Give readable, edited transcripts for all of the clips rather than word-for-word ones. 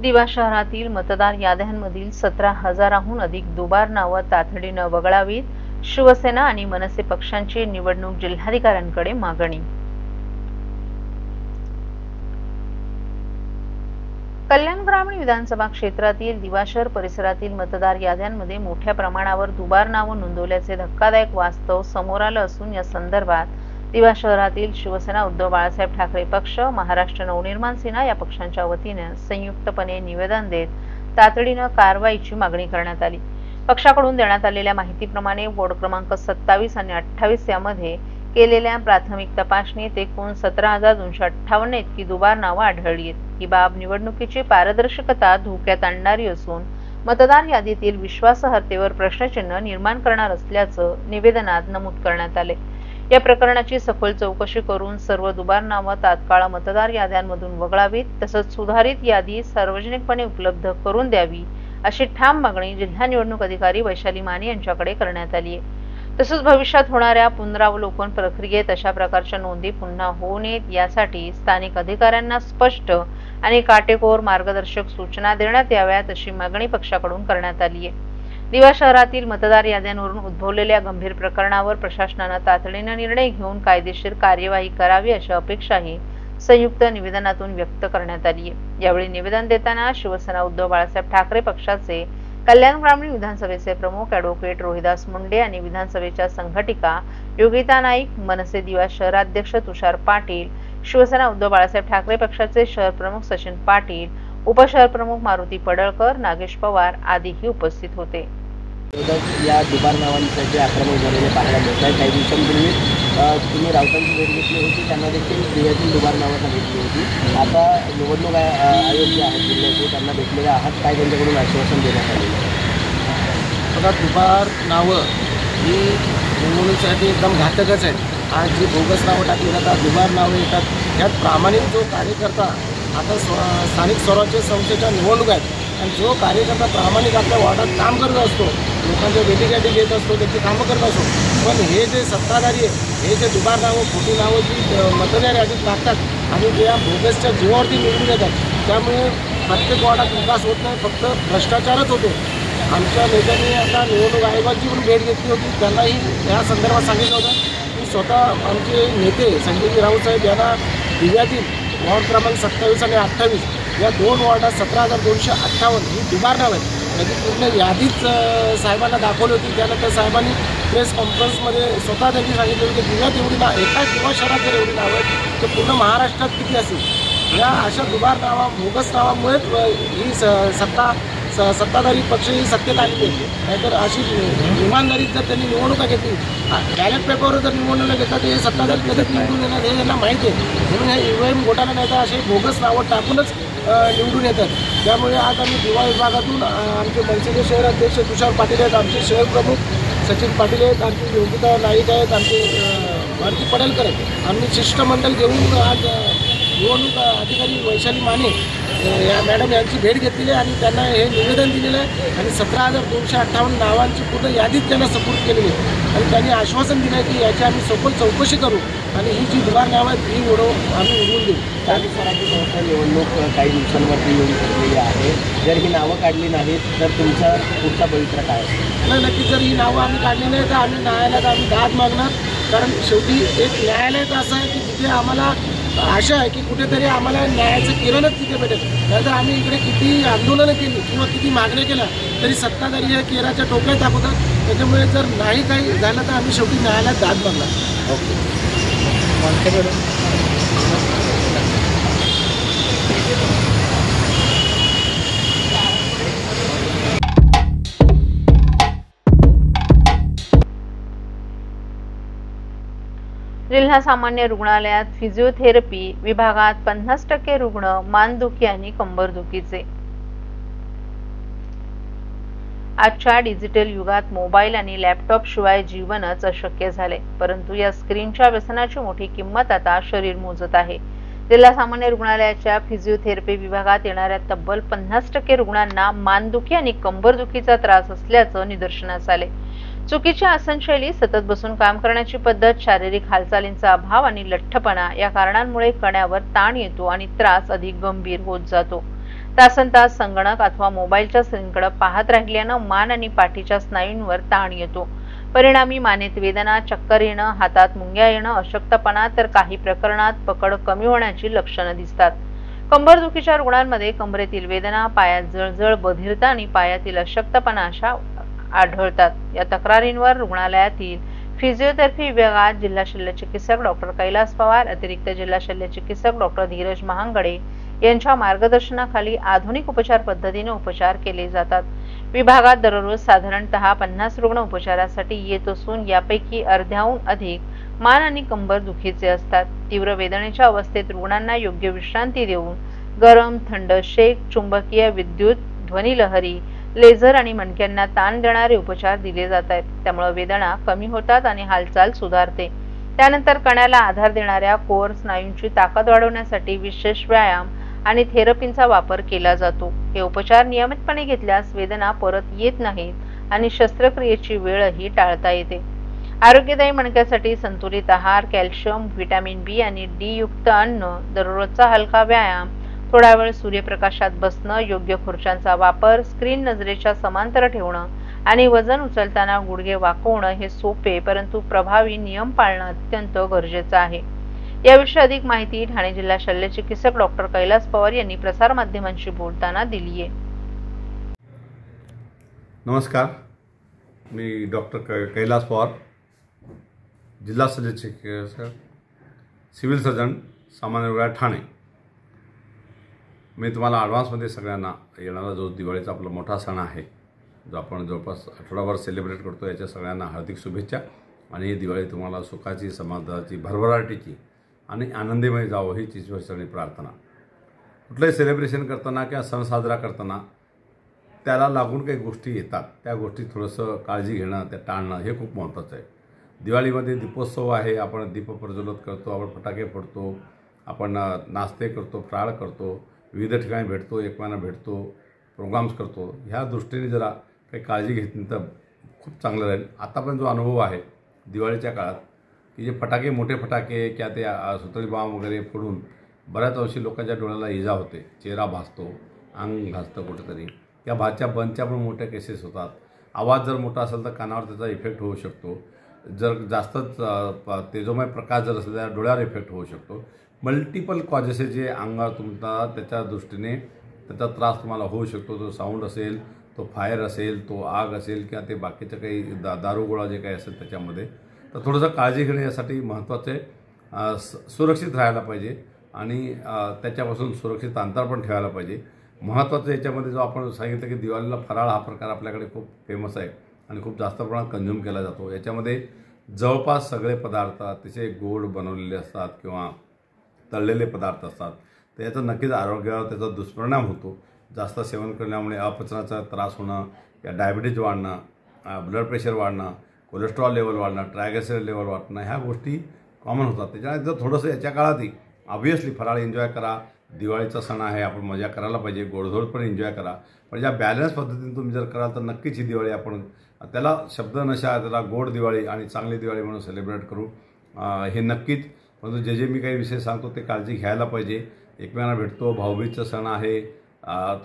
दिवा शहरातील मतदार याद्यांमधील 17,000हून अधिक दुबार नावं तातडीने वगळावीत. शिवसेना आणि मनसे पक्षांची निवडणूक जिल्हाधिकाऱ्यांकडे मागणी. कल्याण ग्रामीण विधानसभा क्षेत्रातील दिवा शहर परिसरातील मतदार याद्यांमध्ये मोठ्या प्रमाणावर दुबार नावं नोंदवल्याचे धक्कादायक वास्तव समोर आलं असून या संदर्भात दिवा शहरातील शिवसेना उद्धव बाळासाहेब ठाकरे पक्ष, महाराष्ट्र नवनिर्माण सेना या पक्षांच्या वतीने संयुक्तपणे निवेदन देत तातडीने कारवाईची मागणी करण्यात आली. पक्षाकडून देण्यात आलेल्या माहितीप्रमाणे वॉर्ड क्रमांक 27 आणि 28 यामध्ये केलेल्या प्राथमिक तपासणीत एकूण 17,258 इतकी दुबार नावं आढळली आहेत. ही बाब निवडणुकीची पारदर्शकता धोक्यात आणणारी असून मतदार यादीतील विश्वासार्हतेवर प्रश्नचिन्ह निर्माण करणार असल्याचं निवेदनात नमूद करण्यात आले. या प्रकरणाची सखोल चौकशी करून सर्व दुबार नावं तात्काळ मतदार याद्यांमधून वगळावीत, तसंच सुधारित यादी सार्वजनिकपणे उपलब्ध करून द्यावी अशी ठाम मागणी जिल्हा निवडणूक अधिकारी वैशाली माने यांच्याकडे करण्यात आली आहे. तसंच भविष्यात होणाऱ्या पुनरावलोकन प्रक्रियेत अशा प्रकारच्या नोंदी पुन्हा होऊ नयेत यासाठी स्थानिक अधिकाऱ्यांना स्पष्ट आणि काटेकोर मार्गदर्शक सूचना देण्यात याव्यात अशी मागणी पक्षाकडून करण्यात आली आहे. दिवा शहरातील मतदार याद्यांवरून उद्भवलेल्या गंभीर प्रकरणावर प्रशासनाने तातडीने निर्णय घेऊन कायदेशीर कार्यवाही करावी अशी अपेक्षाही संयुक्त निवेदनातून व्यक्त करण्यात आली आहे. यावेळी निवेदन देताना शिवसेना उद्धव बाळासाहेब ठाकरे पक्षाचे कल्याण ग्रामीण विधानसभेचे प्रमुख ॲडव्होकेट रोहिदास मुंडे आणि विधानसभेच्या संघटिका योगिता नाईक, मनसे दिवा शहराध्यक्ष तुषार पाटील, शिवसेना उद्धव बाळासाहेब ठाकरे पक्षाचे शहर प्रमुख सचिन पाटील, उपशहर प्रमुख मारुती पडळकर, नागेश पवार आदीही उपस्थित होते. या दुबार नावांचे जे आक्रमण झालेले पाहायला मिळत आहे. काही दिवसांपूर्वी तुम्ही राऊतांची भेट घेतली होती, त्यांना देखील दिव्यातील दुबार नावं सांगितली होती. आता निवडणूक आयोग जे आहेत जिल्ह्याचे त्यांना भेटलेले आहात, काय त्यांच्याकडून आश्वासन देण्यात आलेलं आहे? बघा, दुबार नावं ही निवडणुकीसाठी एकदम घातकच आहेत. आज जी बोगस नावं टाकली जातात, दुबार नावं येतात, यात प्रामाणिक जो कार्यकर्ता आता स्थानिक स्वराज्य संस्थेच्या निवडणूक आहेत आणि जो कार्यकर्ता प्रामाणिक आपल्या वॉर्डात काम करत असतो, लोकांच्या भेटीगाठी घेत असतो, त्यांची कामं करत असतो, पण हे जे सत्ताधारी आहे, हे जे दुबार नावं, खोटी नावं जी मतदार यादीत टाकतात आणि त्या बोगसच्या जीवावरती निवडून येतात, त्यामुळे प्रत्येक वॉर्डात विकास होत नाही, फक्त भ्रष्टाचारच होतो. आमच्या नेत्यांनी आता निवडणूक आयोगाची पण भेट घेतली होती, त्यांनाही या संदर्भात सांगितलं होतं की स्वतः आमचे नेते संजय राऊत साहेब यांना दिव्यातील वॉर्ड क्रमांक 27 आणि 28 या 2 वॉर्डात 17,258 ही दुबार नाव आहेत. त्याची पूर्ण यादीच साहेबांना दाखवली होती. त्यानंतर साहेबांनी प्रेस कॉन्फरन्समध्ये स्वतः त्यांनी सांगितलं होतं की दिव्यात एवढी एका दिवा शहरात जर एवढी नावं आहेत तर पूर्ण महाराष्ट्रात किती असेल. या अशा दुबार नावा, बोगस नावामुळेच ही सत्ताधारी पक्ष ही सत्तेत आलेली आहे. नाहीतर अशी इमानदारीत जर त्यांनी निवडणुका घेतली, बॅलेट पेपरवर जर निवडणुका घेतला तर हे सत्ताधारी कधीच निवडून येणार हे यांना माहिती आहे. म्हणून हे EVM घोटाळा नाही तर असे बोगस नावं टाकूनच निवडून येतात. त्यामुळे आज आम्ही दिवा विभागातून आमचे मनसेचे शहर अध्यक्ष तुषार पाटील आहेत, आमचे शहर प्रमुख सचिन पाटील आहेत, आमची योगिता नाईक आहेत, आमचे मारुती पडळकर आहेत. आम्ही शिष्टमंडळ घेऊन आज निवडणूक अधिकारी वैशाली माने या मॅडम यांची भेट घेतलेली आहे आणि त्यांना हे निवेदन दिलेलं आहे आणि 17,258 नावांची पूर्ण यादीत त्यांना सपोर्ट केलेली आहे आणि त्यांनी आश्वासन दिलं आहे की याची आम्ही सखोल चौकशी करू आणि ही जी दुबार नावं आहेत ही आम्ही उडवून देऊ. स्थानिक स्वराज्य संस्था निवडणूक काही दिवसांवरती येऊन ठरलेली आहे. जर ही नावं काढली नाहीत तर तुमचा पुढचा पवित्रा काय? नाही, नक्कीच जर ही नावं आम्ही काढली नाही तर आम्ही न्यायालयात आम्ही दाद मागणार. कारण शेवटी एक न्यायालयात असं आहे की तिथे आम्हाला आशा आहे की कुठेतरी आम्हाला न्यायाचं किरणच तिथे भेटेल. नाहीतर आम्ही इकडे किती आंदोलनं केली किंवा किती मागण्या केल्या तरी सत्ताधारी हे केराच्या टोपल्यात दाखवतात. त्याच्यामुळे जर नाही काही झालं तर आम्ही शेवटी न्यायालयात दाद मागणार. ओके. जिल्हा सामान्य रुग्णालयात फिजिओथेरपी विभागात 50% रुग्ण मानदुखी आणि कंबरदुखीचे. आजच्या डिजिटल युगात मोबाईल आणि लॅपटॉप शिवाय जीवनच अशक्य झाले. परंतु या स्क्रीनच्या व्यसनाची मोठी किंमत आता शरीर मोजत आहे. जिल्हा सामान्य रुग्णालयाच्या फिजिओथेरपी विभागात येणाऱ्या तब्बल 50% रुग्णांना मानदुखी आणि कंबरदुखीचा त्रास असल्याचं निदर्शनास आले. चुकीची आसनशैली, सतत बसून काम करण्याची पद्धत, शारीरिक हालचालींचा अभाव आणि लठ्ठपणा या कारणांमुळे कण्यावर ताण येतो आणि त्रास अधिक गंभीर होत जातो. तासनतास संगणक अथवा मोबाईलच्या स्क्रीनकडे पाहत राहिल्यानं मान आणि पाठीच्या स्नायूंवर ताण येतो. परिणामी मानेत वेदना, चक्कर येणं, हातात मुंग्या येणं, अशक्तपणा तर काही प्रकरणात पकड कमी होण्याची लक्षणं दिसतात. कंबरदुखीच्या रुग्णांमध्ये कंबरेतील वेदना, पायात जळजळ, बधिरता आणि पायातील अशक्तपणा अशा आढळतात. या तक्रारींवर रुग्णालयातील फिजिओथेरपी विभागात जिल्हा शल्यचिकित्सक डॉक्टर कैलास पवार, अतिरिक्त जिल्हा शल्यचिकित्सक डॉक्टर धीरज महांगडे यांच्या मार्गदर्शनाखाली आधुनिक उपचार पद्धतीने उपचार केले जातात. विभागात दररोज साधारणतः 50 रुग्ण उपचारासाठी येत असून यापैकी अर्ध्याहून अधिक मान आणि कंबर दुखीचे असतात. तीव्र वेदनेच्या अवस्थेत रुग्णांना योग्य विश्रांती देऊन गरम, थंड शेक, चुंबकीय विद्युत, ध्वनिलहरी, लेझर आणि मणक्यांना ताण देणारे उपचार दिले जात आहेत. त्यामुळे वेदना कमी होतात आणि हालचाल सुधारते. त्यानंतर कण्याला आधार देणाऱ्या कोअर स्नायूंची ताकद वाढवण्यासाठी विशेष व्यायाम आणि थेरपींचा वापर केला जातो. हे उपचार नियमितपणे घेतल्यास वेदना परत येत नाहीत आणि शस्त्रक्रियेची वेळही टाळता येते. आरोग्यदायी मणक्यासाठी संतुलित आहार, कॅल्शियम, व्हिटॅमिन बी आणि डी युक्त अन्न, दररोजचा हलका व्यायाम, थोडा वेळ सूर्यप्रकाशात बसणं, योग्य खुर्च्यांचा वापर, स्क्रीन नजरेच्या समांतर ठेवणं आणि वजन उचलताना गुडघे वाकवणं हे सोपे परंतु प्रभावी नियम पाळणं अत्यंत गरजेचं आहे. याविषयी अधिक माहिती ठाणे जिल्हा शल्यचिकित्सक डॉक्टर कैलास पवार यांनी प्रसारमाध्यमांशी बोलताना दिली आहे. नमस्कार, मी डॉक्टर कैलास पवार, जिल्हा शल्यचिकित्सक, सिव्हिल सर्जन, सामान्य रुग्णालय ठाणे. मी तुम्हाला ॲडव्हान्समध्ये सगळ्यांना येणारा जो दिवाळीचा आपला मोठा सण आहे, जो आपण जवळपास आठवडाभर सेलिब्रेट करतो, याच्या सगळ्यांना हार्दिक शुभेच्छा. आणि ही दिवाळी तुम्हाला सुखाची, समाधानाची, भरभराटीची आणि आनंदीमय जावं ही ईश्वराचरणी प्रार्थना. कुठलंही सेलिब्रेशन करताना किंवा सण साजरा करताना त्याला लागून काही गोष्टी येतात, त्या गोष्टी थोडंसं काळजी घेणं, त्या टाळणं हे खूप महत्त्वाचं आहे. दिवाळीमध्ये दीपोत्सव आहे, आपण दीप प्रज्वलित करतो, आपण फटाके फोडतो, आपण नाश्ते करतो, फराळ करतो, विविध ठिकाणी भेटतो, एकमेकांना भेटतो, प्रोग्राम्स करतो. ह्या दृष्टीने जरा काही काळजी घेतली तर खूप चांगलं राहील. आतापर्यंत जो अनुभव आहे दिवाळीच्या काळात की जे फटाके, मोठे फटाके किंवा ते सुतळी बॉम्ब वगैरे फोडून बऱ्याच अंशी लोकांच्या डोळ्याला इजा होते, चेहरा भासतो, अंग भासतं कुठेतरी, त्या भातच्या बंदच्या पण मोठ्या केसेस होतात. आवाज जर मोठा असेल तर कानावर त्याचा इफेक्ट होऊ शकतो. जर जास्तच तेजोमय प्रकाश जर असेल तर डोळ्यावर इफेक्ट होऊ शकतो. मल्टिपल कॉजेस जे अंगावर तुमचा त्याच्या दृष्टीने त्याचा त्रास तुम्हाला होऊ शकतो. तो साऊंड असेल, तो फायर असेल, तो आग असेल किंवा ते बाकीचं काही दारूगोळा जे काही असेल त्याच्यामध्ये, तर थोडंसं काळजी घेणे यासाठी महत्त्वाचं आहे. सुरक्षित राहायला पाहिजे आणि त्याच्यापासून सुरक्षित अंतर पण ठेवायला पाहिजे. महत्त्वाचं याच्यामध्ये जो आपण सांगितलं की दिवाळीला फराळ हा प्रकार आपल्याकडे खूप फेमस आहे आणि खूप जास्त प्रमाणात कंझ्युम केला जातो. याच्यामध्ये जवळपास सगळे पदार्थ अतिशय गोड बनवलेले असतात किंवा तळलेले पदार्थ असतात. तर याचा नक्कीच आरोग्यावर त्याचा दुष्परिणाम होतो. जास्त सेवन करण्यामुळे अपचनाचा त्रास होणं, या डायबिटीज वाढणं, ब्लड प्रेशर वाढणं, कोलेस्ट्रॉल लेवल वाढणं, ट्रायग्लिसराईड लेवल वाढणं, ह्या गोष्टी कॉमन होतात. त्याच्यामुळे जर थोडंसं याच्या काळातही ऑब्व्हियसली फराळ एन्जॉय करा. दिवाळीचा सण आहे, आपण मजा करायला पाहिजे, गोडधोड पण एन्जॉय करा. पण ज्या बॅलन्स पद्धतीने तुम्ही जर कराल तर नक्कीच ही दिवाळी आपण त्याला शब्द नशा, त्याला गोड दिवाळी आणि चांगली दिवाळी म्हणून सेलिब्रेट करू, हे नक्कीच. परंतु जे मी काही विषय सांगतो ते काळजी घ्यायला पाहिजे. एकमेकांना भेटतो, भाऊबीजचा सण आहे,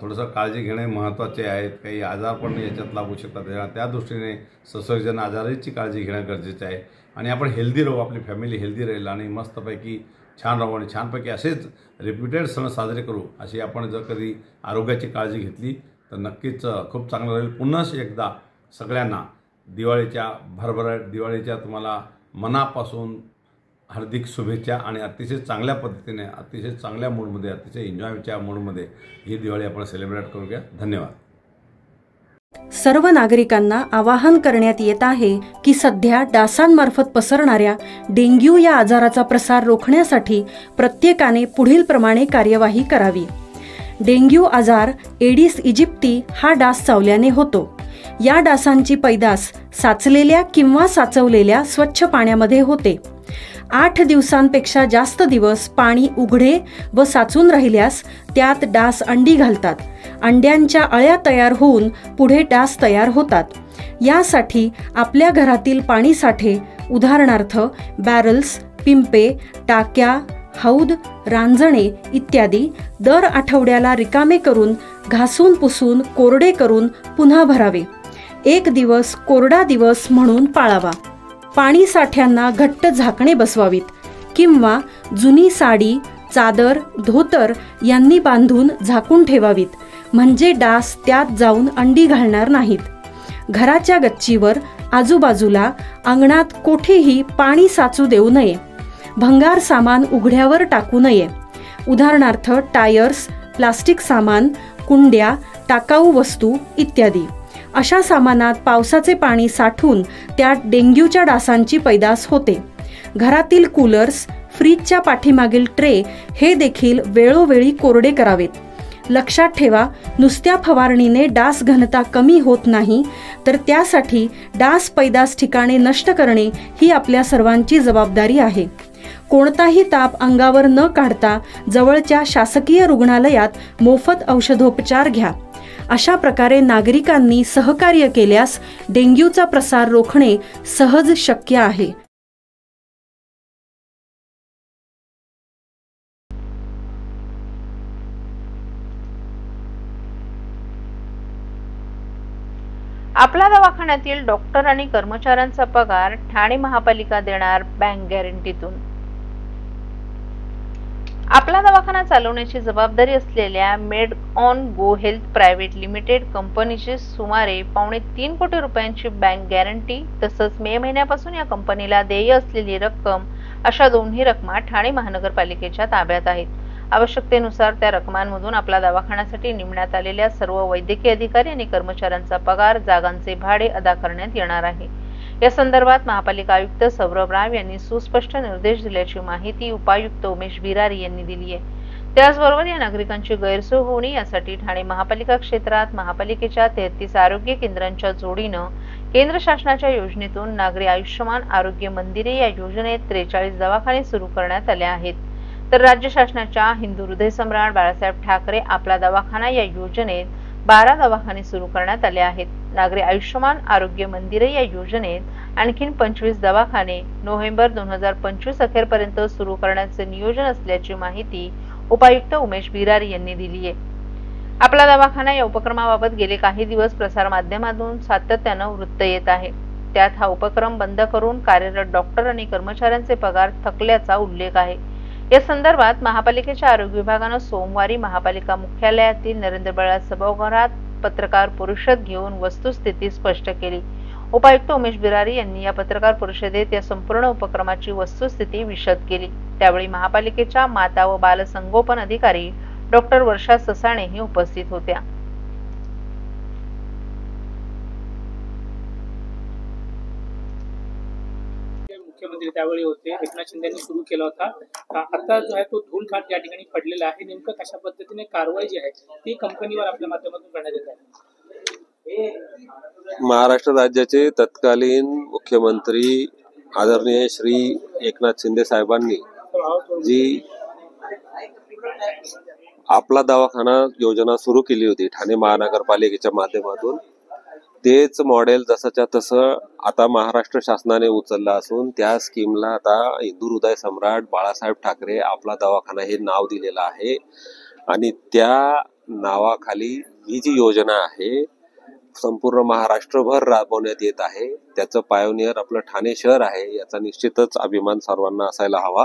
थोडंसं काळजी घेणे महत्त्वाचे आहेत. काही आजार पण याच्यात लागू शकतात. त्या दृष्टीने संसर्गजन्य आजाराची काळजी घेणं गरजेचं आहे. आणि आपण हेल्दी राहू, आपली फॅमिली हेल्दी राहील आणि मस्तपैकी छान राहू आणि छानपैकी असेच रिपीटेड सण साजरे करू. अशी आपण जर कधी आरोग्याची काळजी घेतली तर नक्कीच खूप चांगलं राहील. पुन्हा एकदा सगळ्यांना दिवाळीच्या भरभराट, दिवाळीच्या तुम्हाला मनापासून हार्दिक शुभेच्छा आणि अतिशय चांगल्या पद्धतीने, अतिशय चांगल्या मूडमध्ये, अतिशय एन्जॉयच्या मूडमध्ये ही दिवाळी आपण सेलिब्रेट करूया. धन्यवाद. सर्व नागरिकांना आवाहन करण्यात येत आहे की सध्या डासांमार्फत पसरणाऱ्या डेंग्यू या आजाराचा प्रसार रोखण्यासाठी प्रत्येकाने पुढील प्रमाणे कार्यवाही करावी. डेंग्यू आजार एडिस इजिप्ती हा डास चावल्याने होतो. या डासांची पैदास साचलेल्या किंवा साचवलेल्या स्वच्छ पाण्यामध्ये होते. 8 दिवसांपेक्षा जास्त दिवस पाणी उघडे व साचून राहिल्यास त्यात डास अंडी घालतात. अंड्यांच्या अळ्या तयार होऊन पुढे डास तयार होतात. यासाठी आपल्या घरातील पाणी साठे, उदाहरणार्थ बॅरल्स, पिंपे, टाक्या, हौद, रांजणे इत्यादी दर आठवड्याला रिकामे करून घासून पुसून कोरडे करून पुन्हा भरावे. 1 दिवस कोरडा दिवस म्हणून पाळावा. पाणी साठ्यांना घट्ट झाकणे बसवावीत किंवा जुनी साडी, चादर, धोतर यांनी बांधून झाकून ठेवावीत, म्हणजे डास त्यात जाऊन अंडी घालणार नाहीत. घराच्या गच्चीवर, आजूबाजूला, अंगणात कोठेही पाणी साचू देऊ नये. भंगार सामान उघड्यावर टाकू नये. उदाहरणार्थ टायर्स, प्लास्टिक सामान, कुंड्या, टाकाऊ वस्तू इत्यादी. अशा सामानात पावसाचे पाणी साठून त्यात डेंग्यूच्या डासांची पैदास होते. घरातील कूलर्स, फ्रीजच्या पाठीमागील ट्रे हे देखील वेळोवेळी कोरडे करावेत. लक्षात ठेवा, नुसत्या फवारणीने डास घनता कमी होत नाही, तर त्यासाठी डास पैदास ठिकाणे नष्ट करणे ही आपल्या सर्वांची जबाबदारी आहे. कोणताही ताप अंगावर न काढता जवळच्या शासकीय रुग्णालयात मोफत औषधोपचार घ्या. अशा प्रकारे नागरिकांनी सहकार्य केल्यास डेंग्यूचा प्रसार रोखणे सहज शक्य आहे. आपला दवाखान्यातील डॉक्टर आणि कर्मचाऱ्यांचा पगार ठाणे महापालिका देणार बँक गॅरंटीतून. आपला दवाखाना चालवण्याची जबाबदारी असलेल्या made on go health private limited कंपनीची सुमारे 2.25 कोटी रुपयांची बँक गॅरंटी तसंच मे महिन्यापासून या कंपनीला देय असलेली रक्कम अशा दोन्ही रकमा ठाणे महानगरपालिकेच्या ताब्यात आहेत. आवश्यकतेनुसार त्या रकमांमधून आपला दवाखान्यासाठी नेमण्यात आलेल्या सर्व वैद्यकीय अधिकारी आणि कर्मचाऱ्यांचा पगार, जागांचे भाडे अदा करण्यात येणार आहे. या संदर्भात महापालिका आयुक्त सौरभ राव यांनी सुस्पष्ट निर्देश दिल्याची माहिती उपायुक्त उमेश बिरारी यांनी दिली आहे. त्याचबरोबर या नागरिकांची गैरसोय होऊ नये यासाठी ठाणे महापालिका क्षेत्रात महापालिकेच्या 33 आरोग्य केंद्रांच्या जोडीनं केंद्र शासनाच्या योजनेतून नागरी आयुष्यमान आरोग्य मंदिरे या योजनेत 43 दवाखाने सुरू करण्यात आले आहेत. तर राज्य शासनाच्या हिंदू हृदय सम्राट बाळासाहेब ठाकरे आपला दवाखाना या योजनेत 12 दवाखाने सुरू करण्यात आले आहेत. नागरी आयुष्यमान आरोग्य मंदिरे या योजनेत आणखीन 25 दवाखाने नोव्हेंबर 2025 अखेरपर्यंत सुरू करण्याचे नियोजन असल्याची माहिती उपायुक्त उमेश बिरारी यांनी दिली आहे. आपला दवाखाना या उपक्रमाबाबत गेले काही दिवस प्रसार माध्यमातून सातत्यानं वृत्त येत आहे. त्यात हा उपक्रम बंद करून कार्यरत डॉक्टर आणि कर्मचाऱ्यांचे पगार थकल्याचा उल्लेख आहे. या संदर्भात महापालिकेच्या आरोग्य विभागानं सोमवारी महापालिका मुख्यालयातील नरेंद्र बळाळ सभागृहात पत्रकार परिषद घेऊन वस्तुस्थिती स्पष्ट केली. उपायुक्त उमेश बिरारी यांनी या पत्रकार परिषदेत या संपूर्ण उपक्रमाची वस्तुस्थिती विशद केली. त्यावेळी महापालिकेच्या माता व बालसंगोपन अधिकारी डॉक्टर वर्षा ससाणे ही उपस्थित होत्या. मुख्यमंत्री त्यावेळी होते, एकनाथ शिंदेंनी सुरू केला होता. आता जो आहे तो धूलघाट या ठिकाणी पडलेला आहे. नेमकं कशा पद्धतीने कारवाई जी आहे ती कंपनीवर आपल्या माध्यमातून करण्यात येत आहे. महाराष्ट्र राज्याचे तत्कालीन मुख्यमंत्री आदरणीय श्री एकनाथ शिंदे साहेबांनी जी आपला दवाखाना योजना सुरू केली होती ठाणे महानगरपालिकेच्या माध्यमातून, तेच मॉडेल जसंच्या तसं आता महाराष्ट्र शासनाने उचललं असून त्या स्कीमला आता हिंदू हृदय सम्राट बाळासाहेब ठाकरे आपला दवाखाना हे नाव दिलेलं आहे. आणि त्या नावाखाली ही जी योजना आहे संपूर्ण महाराष्ट्रभर राबवण्यात येत आहे. त्याचं पायोनियर आपलं ठाणे शहर आहे, याचा निश्चितच अभिमान सर्वांना असायला हवा.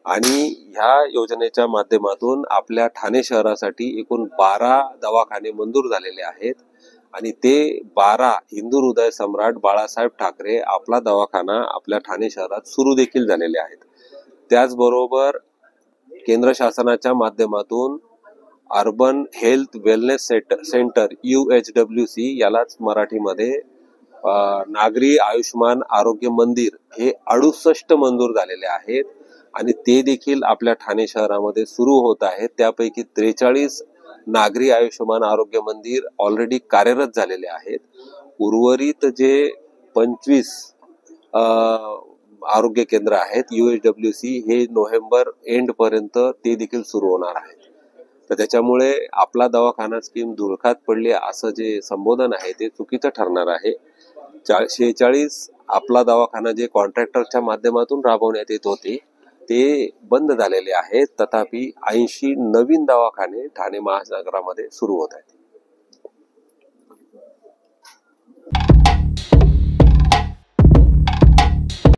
आणि ह्या योजनेच्या माध्यमातून आपल्या ठाणे शहरासाठी एकूण 12 दवाखाने मंजूर झालेले आहेत. आणि ते 12 हिंदू हृदय सम्राट बाळासाहेब ठाकरे आपला दवाखाना आपल्या ठाणे शहरात सुरू देखील झालेले आहेत. त्याचबरोबर केंद्र शासनाच्या माध्यमातून urban health wellness centre UHWC यालाच मराठीमध्ये नागरी आयुष्यमान आरोग्य मंदिर हे 68 मंजूर झालेले आहेत. आणि ते देखील आपल्या ठाणे शहरामध्ये सुरू होत आहेत. त्यापैकी 43 नागरी आयुष्यमान आरोग्य मंदिर ऑलरेडी कार्यरत झालेले आहेत. उर्वरित जे 25 आरोग्य केंद्र आहेत UHWC हे नोव्हेंबर एंड पर्यंत ते देखील सुरू होणार आहेत. तर त्याच्यामुळे आपला दवाखाना स्कीम धुळखात पडली असं जे संबोधन आहे ते चुकीचं ठरणार आहे. 46 आपला दवाखाना जे कॉन्ट्रॅक्टरच्या माध्यमातून राबवण्यात येत होते ते बंद झालेले आहेत. तथापि 80 नवीन दवाखाने ठाणे महानगरामध्ये सुरू होत आहेत.